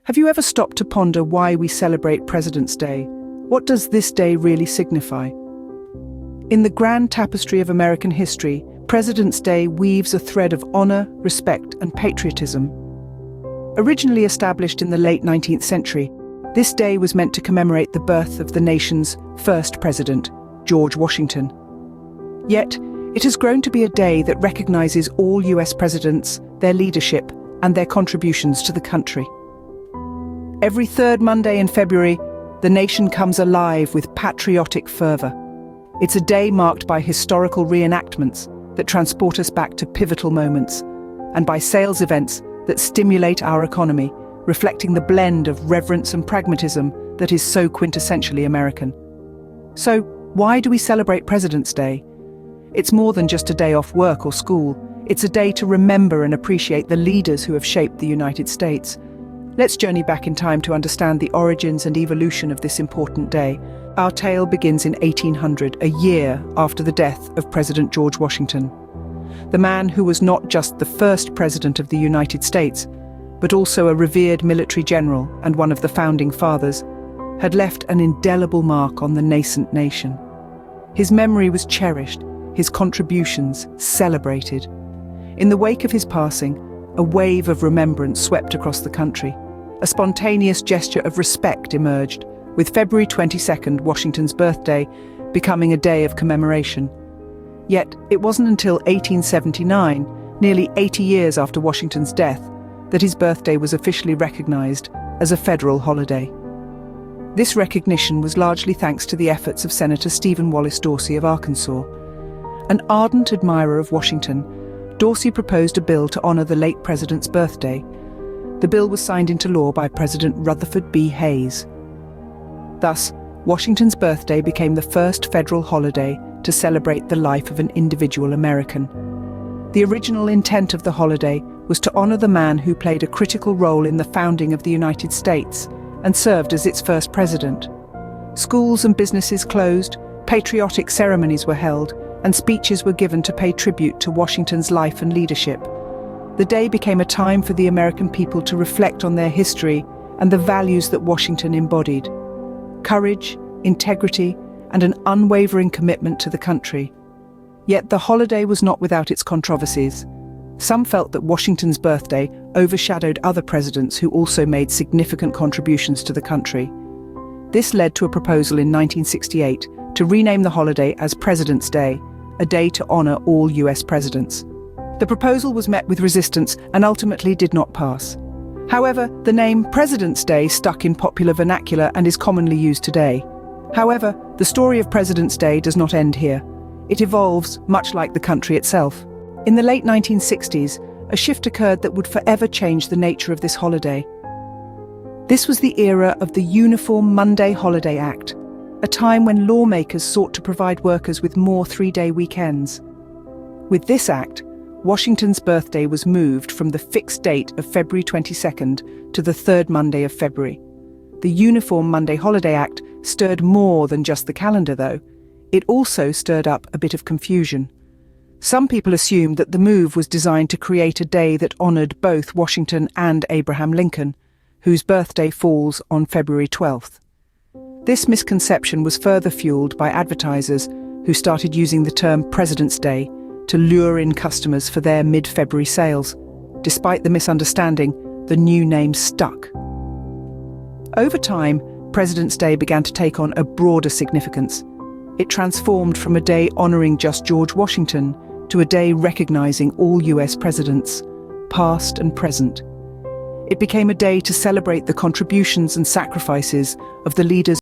Have you ever stopped to ponder why we celebrate President's Day? What does this day really signify? In the grand tapestry of American history, President's Day weaves a thread of honor, respect, and patriotism. Originally established in the late 19th century, this day was meant to commemorate the birth of the nation's first president, George Washington. Yet, it has grown to be a day that recognizes all US presidents, their leadership, and their contributions to the country. Every third Monday in February, the nation comes alive with patriotic fervor. It's a day marked by historical reenactments that transport us back to pivotal moments, and by sales events that stimulate our economy, reflecting the blend of reverence and pragmatism that is so quintessentially American. So, why do we celebrate President's Day? It's more than just a day off work or school. It's a day to remember and appreciate the leaders who have shaped the United States. Let's journey back in time to understand the origins and evolution of this important day. Our tale begins in 1800, a year after the death of President George Washington. The man who was not just the first president of the United States, but also a revered military general and one of the founding fathers, had left an indelible mark on the nascent nation. His memory was cherished, his contributions celebrated. In the wake of his passing, a wave of remembrance swept across the country. A spontaneous gesture of respect emerged, with February 22nd, Washington's birthday, becoming a day of commemoration. Yet, it wasn't until 1879, nearly 80 years after Washington's death, that his birthday was officially recognized as a federal holiday. This recognition was largely thanks to the efforts of Senator Stephen Wallace Dorsey of Arkansas. An ardent admirer of Washington, Dorsey proposed a bill to honor the late president's birthday. The bill was signed into law by President Rutherford B. Hayes. Thus, Washington's birthday became the first federal holiday to celebrate the life of an individual American. The original intent of the holiday was to honor the man who played a critical role in the founding of the United States and served as its first president. Schools and businesses closed, patriotic ceremonies were held, and speeches were given to pay tribute to Washington's life and leadership. The day became a time for the American people to reflect on their history and the values that Washington embodied: courage, integrity, and an unwavering commitment to the country. Yet the holiday was not without its controversies. Some felt that Washington's birthday overshadowed other presidents who also made significant contributions to the country. This led to a proposal in 1968 to rename the holiday as President's Day, a day to honor all US presidents. The proposal was met with resistance and ultimately did not pass. However, the name President's Day stuck in popular vernacular and is commonly used today. However, the story of President's Day does not end here. It evolves, much like the country itself. In the late 1960s, a shift occurred that would forever change the nature of this holiday. This was the era of the Uniform Monday Holiday Act, a time when lawmakers sought to provide workers with more three-day weekends. With this act, Washington's birthday was moved from the fixed date of February 22nd to the third Monday of February. The Uniform Monday Holiday Act stirred more than just the calendar, though. It also stirred up a bit of confusion. Some people assumed that the move was designed to create a day that honored both Washington and Abraham Lincoln, whose birthday falls on February 12th. This misconception was further fueled by advertisers who started using the term President's Day to lure in customers for their mid-February sales. Despite the misunderstanding, the new name stuck. Over time, President's Day began to take on a broader significance. It transformed from a day honoring just George Washington to a day recognizing all US presidents, past and present. It became a day to celebrate the contributions and sacrifices of the leaders